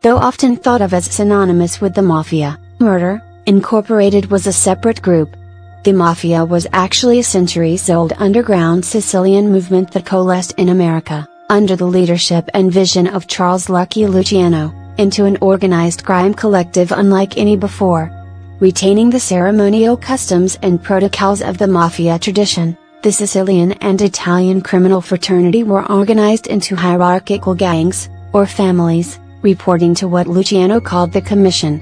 Though often thought of as synonymous with the Mafia, M.u.r.d.e.r. Incorporated was a separate group. The Mafia was actually a centuries-old underground Sicilian movement that coalesced in America, under the leadership and vision of Charles Lucky Luciano, into an organized crime collective unlike any before. Retaining the ceremonial customs and protocols of the Mafia tradition, the Sicilian and Italian criminal fraternity were organized into hierarchical gangs, or families, reporting to what Luciano called the Commission.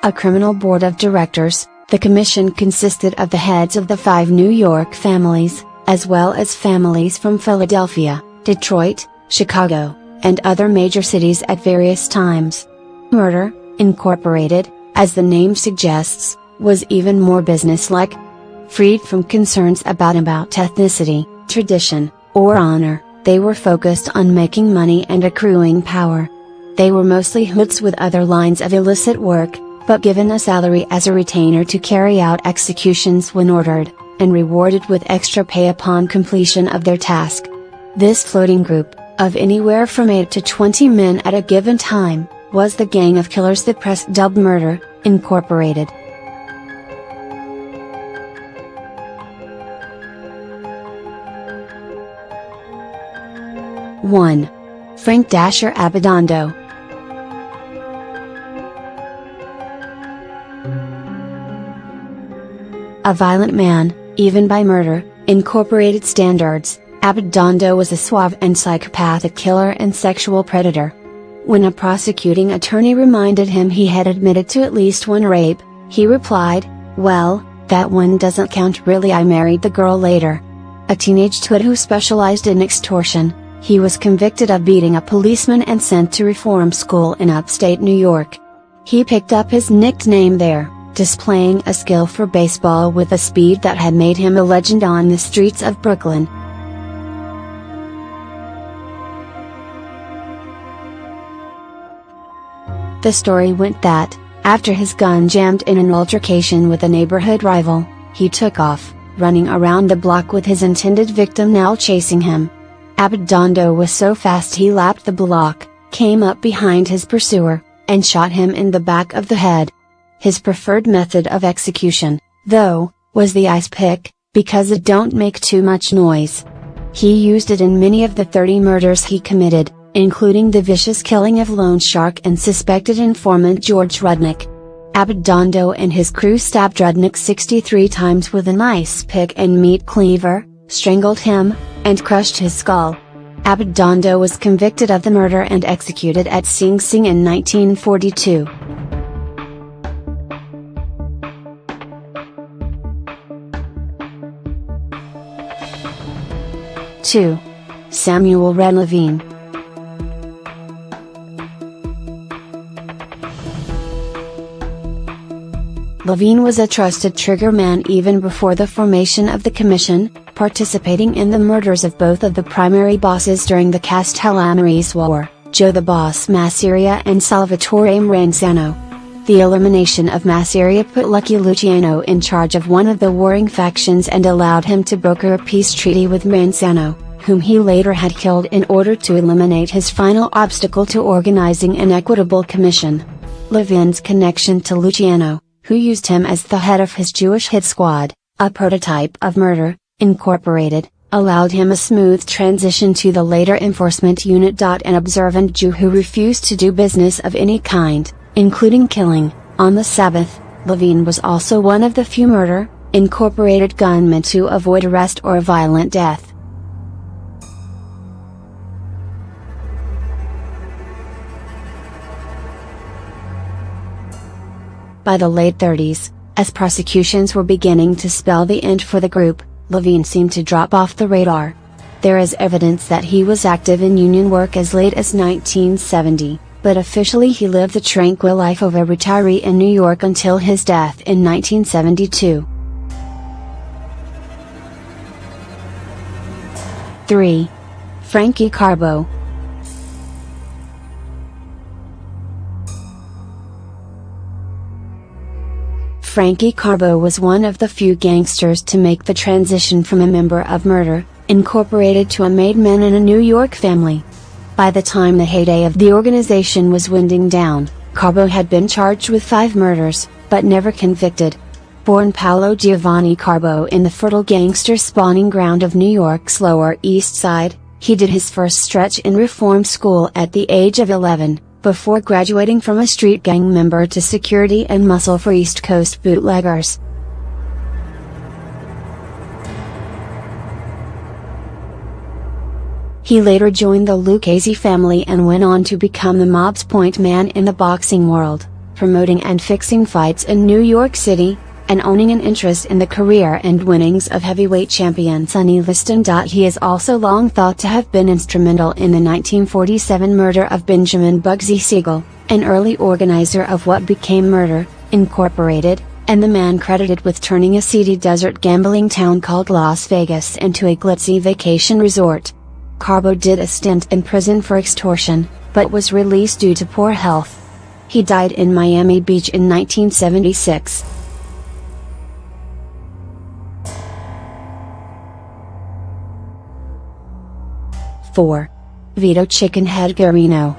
A criminal board of directors, the Commission consisted of the heads of the 5 New York families, as well as families from Philadelphia, Detroit, Chicago, and other major cities at various times. M.u.r.d.e.r. Incorporated, as the name suggests, was even more businesslike. Freed from concerns about ethnicity, tradition, or honor, they were focused on making money and accruing power. They were mostly hoods with other lines of illicit work, but given a salary as a retainer to carry out executions when ordered, and rewarded with extra pay upon completion of their task. This floating group, of anywhere from 8 to 20 men at a given time, was the gang of killers the press dubbed M.u.r.d.e.r. Incorporated. (1) Frank Abbondando. A violent man, even by M.u.r.d.e.r. Incorporated standards, Abbondando was a suave and psychopathic killer and sexual predator. When a prosecuting attorney reminded him he had admitted to at least 1 rape, he replied, "Well, that one doesn't count really, I married the girl later." A teenage twit who specialized in extortion, he was convicted of beating a policeman and sent to reform school in upstate New York. He picked up his nickname there, displaying a skill for baseball with a speed that had made him a legend on the streets of Brooklyn. The story went that, after his gun jammed in an altercation with a neighborhood rival, he took off, running around the block with his intended victim now chasing him. Abbondando was so fast he lapped the block, came up behind his pursuer, and shot him in the back of the head. His preferred method of execution, though, was the ice pick, because it don't make too much noise. He used it in many of the 30 murders he committed, including the vicious killing of loan shark and suspected informant George Rudnick. Abbondando and his crew stabbed Rudnick 63 times with an ice pick and meat cleaver, strangled him, and crushed his skull. Abbondando was convicted of the murder and executed at Sing Sing in 1942. (2) Samuel Red Levine. Levine was a trusted triggerman even before the formation of the Commission, participating in the murders of both of the primary bosses during the Castellamarese War, Joe the Boss Masseria and Salvatore Maranzano. The elimination of Masseria put Lucky Luciano in charge of one of the warring factions and allowed him to broker a peace treaty with Maranzano, whom he later had killed in order to eliminate his final obstacle to organizing an equitable commission. Levine's connection to Luciano, who used him as the head of his Jewish hit squad, a prototype of M.u.r.d.e.r. Incorporated, allowed him a smooth transition to the later enforcement unit. An observant Jew who refused to do business of any kind, including killing, on the Sabbath, Levine was also one of the few M.u.r.d.e.r. Incorporated gunmen to avoid arrest or a violent death. By the late 30s, as prosecutions were beginning to spell the end for the group, Levine seemed to drop off the radar. There is evidence that he was active in union work as late as 1970, but officially he lived the tranquil life of a retiree in New York until his death in 1972. 3. Frankie Carbo. Frankie Carbo was one of the few gangsters to make the transition from a member of M.u.r.d.e.r. Incorporated to a made man in a New York family. By the time the heyday of the organization was winding down, Carbo had been charged with 5 murders, but never convicted. Born Paolo Giovanni Carbo in the fertile gangster spawning ground of New York's Lower East Side, he did his first stretch in reform school at the age of 11, before graduating from a street gang member to security and muscle for East Coast bootleggers. He later joined the Lucchese family and went on to become the mob's point man in the boxing world, promoting and fixing fights in New York City, and owning an interest in the career and winnings of heavyweight champion Sonny Liston. He is also long thought to have been instrumental in the 1947 murder of Benjamin Bugsy Siegel, an early organizer of what became M.u.r.d.e.r, Incorporated, and the man credited with turning a seedy desert gambling town called Las Vegas into a glitzy vacation resort. Carbo did a stint in prison for extortion, but was released due to poor health. He died in Miami Beach in 1976. Vito Chickenhead Guarino.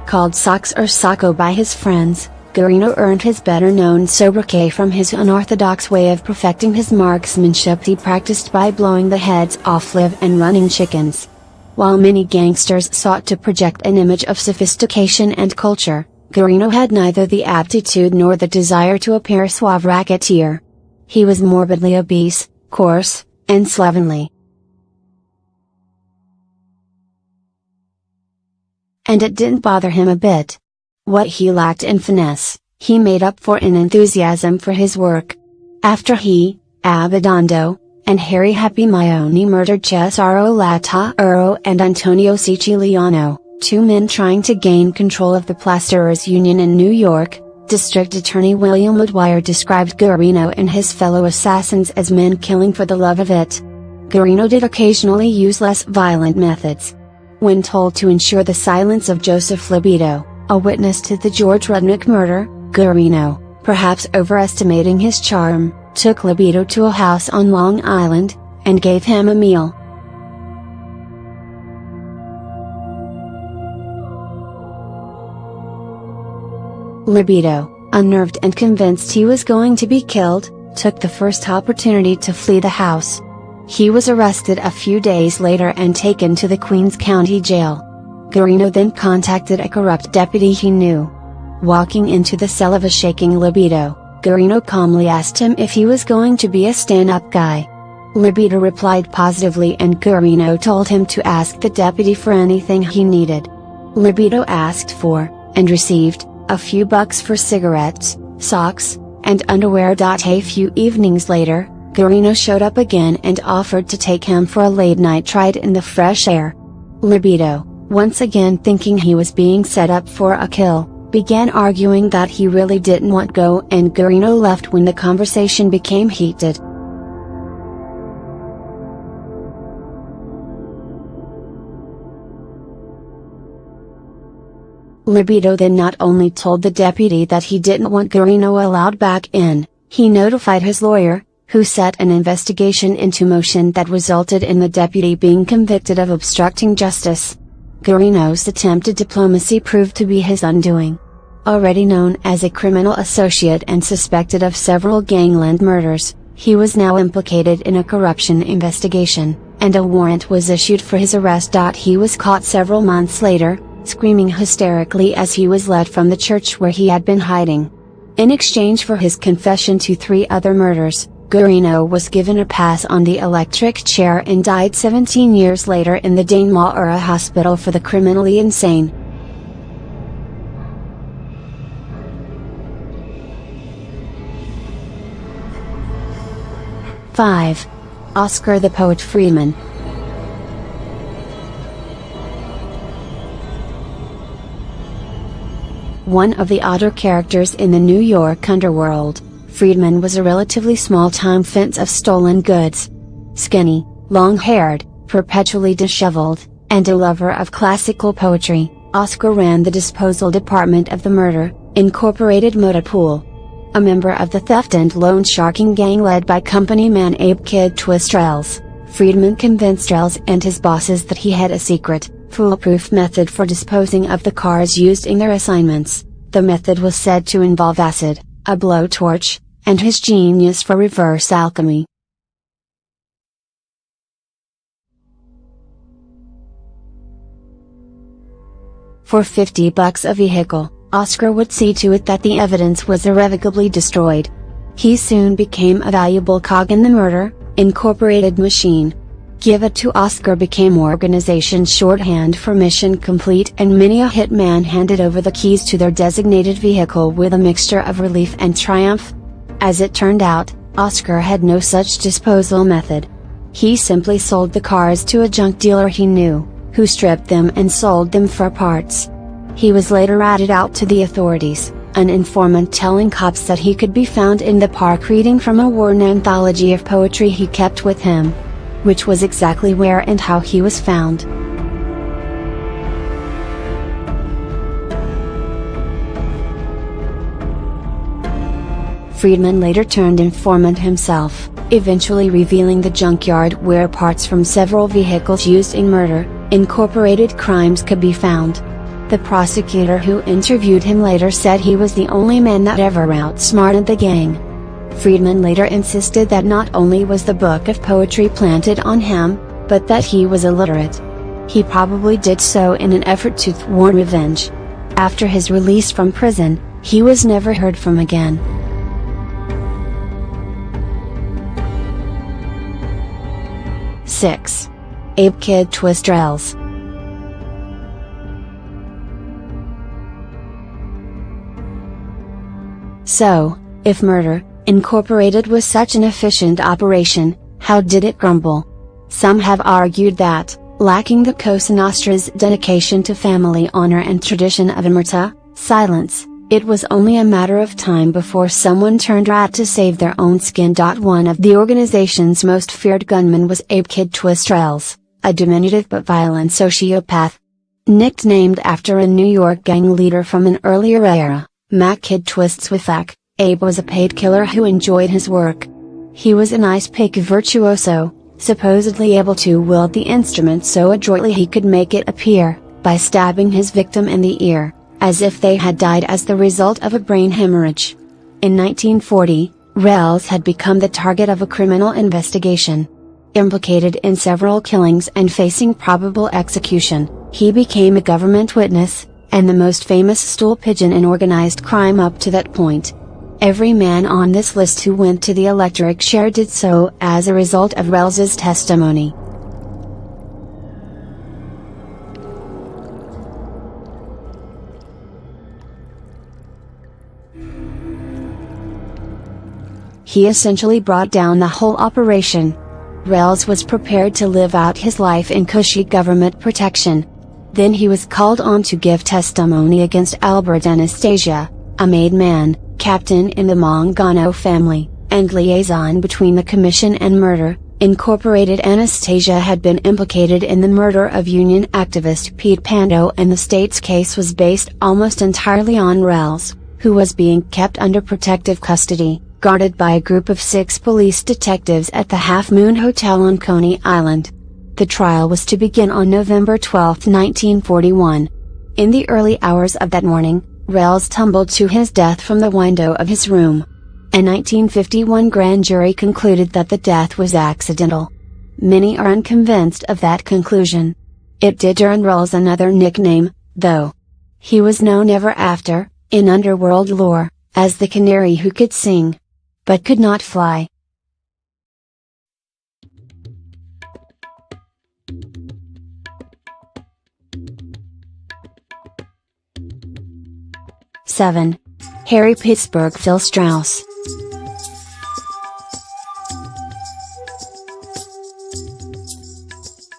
Called Sox or Socko by his friends, Guarino earned his better-known sobriquet from his unorthodox way of perfecting his marksmanship he practiced by blowing the heads off live and running chickens. While many gangsters sought to project an image of sophistication and culture, Guarino had neither the aptitude nor the desire to appear suave racketeer. He was morbidly obese, coarse, and slovenly. And it didn't bother him a bit. What he lacked in finesse, he made up for in enthusiasm for his work. After he, Abbandando, and Harry Happy Maione murdered Cesaro Lataro and Antonio Siciliano, 2 men trying to gain control of the plasterers' union in New York, District Attorney William M.u.r.d.e.r described Guarino and his fellow assassins as men killing for the love of it. Guarino did occasionally use less violent methods. When told to ensure the silence of Joseph Libido, a witness to the George Rudnick murder, Guarino, perhaps overestimating his charm, took Libido to a house on Long Island, and gave him a meal. Libido, unnerved and convinced he was going to be killed, took the first opportunity to flee the house. He was arrested a few days later and taken to the Queens County Jail. Guarino then contacted a corrupt deputy he knew. Walking into the cell of a shaking Libido, Guarino calmly asked him if he was going to be a stand-up guy. Libido replied positively and Guarino told him to ask the deputy for anything he needed. Libido asked for, and received, a few bucks for cigarettes, socks, and underwear. A few evenings later, Guarino showed up again and offered to take him for a late-night ride in the fresh air. Libido, once again thinking he was being set up for a kill, began arguing that he really didn't want to go and Guarino left when the conversation became heated. Libido then not only told the deputy that he didn't want Guarino allowed back in, he notified his lawyer, who set an investigation into motion that resulted in the deputy being convicted of obstructing justice. Guarino's attempted diplomacy proved to be his undoing. Already known as a criminal associate and suspected of several gangland murders, he was now implicated in a corruption investigation, and a warrant was issued for his arrest. He was caught several months later, screaming hysterically as he was led from the church where he had been hiding. In exchange for his confession to 3 other murders, Guarino was given a pass on the electric chair and died 17 years later in the M.u.r.d.e.r hospital for the criminally insane. Oscar the Poet Freeman. One of the odder characters in the New York underworld, Freedman was a relatively small-time fence of stolen goods. Skinny, long-haired, perpetually disheveled, and a lover of classical poetry, Oscar ran the disposal department of the M.u.r.d.e.r, Incorporated motor pool. a member of the theft and loan sharking gang led by company man Abe "Kid" Twist. Friedman convinced Rels and his bosses that he had a secret, foolproof method for disposing of the cars used in their assignments. The method was said to involve acid, a blowtorch, and his genius for reverse alchemy. For $50 a vehicle, Oscar would see to it that the evidence was irrevocably destroyed. He soon became a valuable cog in the M.u.r.d.e.r machine. Give It to Oscar became organization's shorthand for mission complete, and many a hitman handed over the keys to their designated vehicle with a mixture of relief and triumph. As it turned out, Oscar had no such disposal method. He simply sold the cars to a junk dealer he knew, who stripped them and sold them for parts. He was later ratted out to the authorities, an informant telling cops that he could be found in the park reading from a worn anthology of poetry he kept with him. Which was exactly where and how he was found. Friedman later turned informant himself, eventually revealing the junkyard where parts from several vehicles used in M.u.r.d.e.r crimes could be found. The prosecutor who interviewed him later said he was the only man that ever outsmarted the gang. Friedman later insisted that not only was the book of poetry planted on him, but that he was illiterate. He probably did so in an effort to thwart revenge. After his release from prison, he was never heard from again. #6. Abe "Kid" Twist. So, if M.u.r.d.e.r was such an efficient operation, how did it crumble? Some have argued that, lacking the Cosa Nostra's dedication to family honor and tradition of omerta, silence, it was only a matter of time before someone turned rat to save their own skin. One of the organization's most feared gunmen was Abe "Kid" Twist, a diminutive but violent sociopath. Nicknamed after a New York gang leader from an earlier era, Mac "Kid" Twist Swifac, Abe was a paid killer who enjoyed his work. He was an ice pick virtuoso, supposedly able to wield the instrument so adroitly he could make it appear, by stabbing his victim in the ear, as if they had died as the result of a brain hemorrhage. In 1940, Rels had become the target of a criminal investigation. Implicated in several killings and facing probable execution, he became a government witness, and the most famous stool pigeon in organized crime up to that point. Every man on this list who went to the electric chair did so as a result of Rels's testimony. He essentially brought down the whole operation. Rels was prepared to live out his life in cushy government protection. Then he was called on to give testimony against Albert Anastasia, a made man, captain in the Mangano family, and liaison between the Commission and M.u.r.d.e.r. Anastasia had been implicated in the murder of union activist Pete Pando, and the state's case was based almost entirely on Rels, who was being kept under protective custody, guarded by a group of 6 police detectives at the Half Moon Hotel on Coney Island. The trial was to begin on November 12, 1941. In the early hours of that morning, Rels tumbled to his death from the window of his room. A 1951 grand jury concluded that the death was accidental. Many are unconvinced of that conclusion. It did earn Rels another nickname, though. He was known ever after, in underworld lore, as the canary who could sing, but could not fly. #7. Harry Pittsburgh Phil Strauss.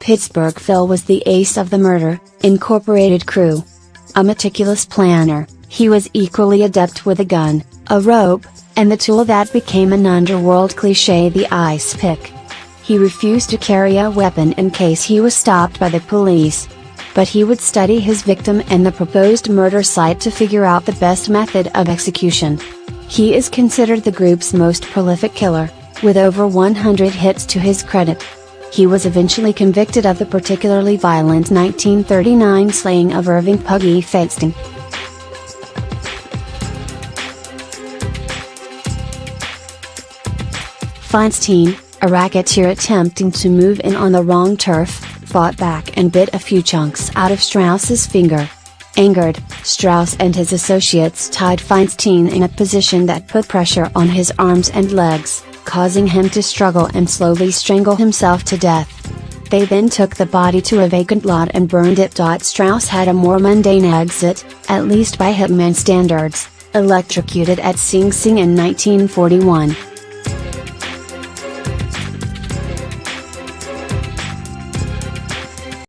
Pittsburgh Phil was the ace of the M.u.r.d.e.r crew. A meticulous planner, he was equally adept with a gun, a rope, and the tool that became an underworld cliché, the ice pick. He refused to carry a weapon in case he was stopped by the police. But he would study his victim and the proposed murder site to figure out the best method of execution. He is considered the group's most prolific killer, with over 100 hits to his credit. He was eventually convicted of the particularly violent 1939 slaying of Irving Puggy Feinstein. Feinstein, a racketeer attempting to move in on the wrong turf, fought back and bit a few chunks out of Strauss's finger. Angered, Strauss and his associates tied Feinstein in a position that put pressure on his arms and legs, causing him to struggle and slowly strangle himself to death. They then took the body to a vacant lot and burned it. Strauss had a more mundane exit, at least by hitman standards, electrocuted at Sing Sing in 1941.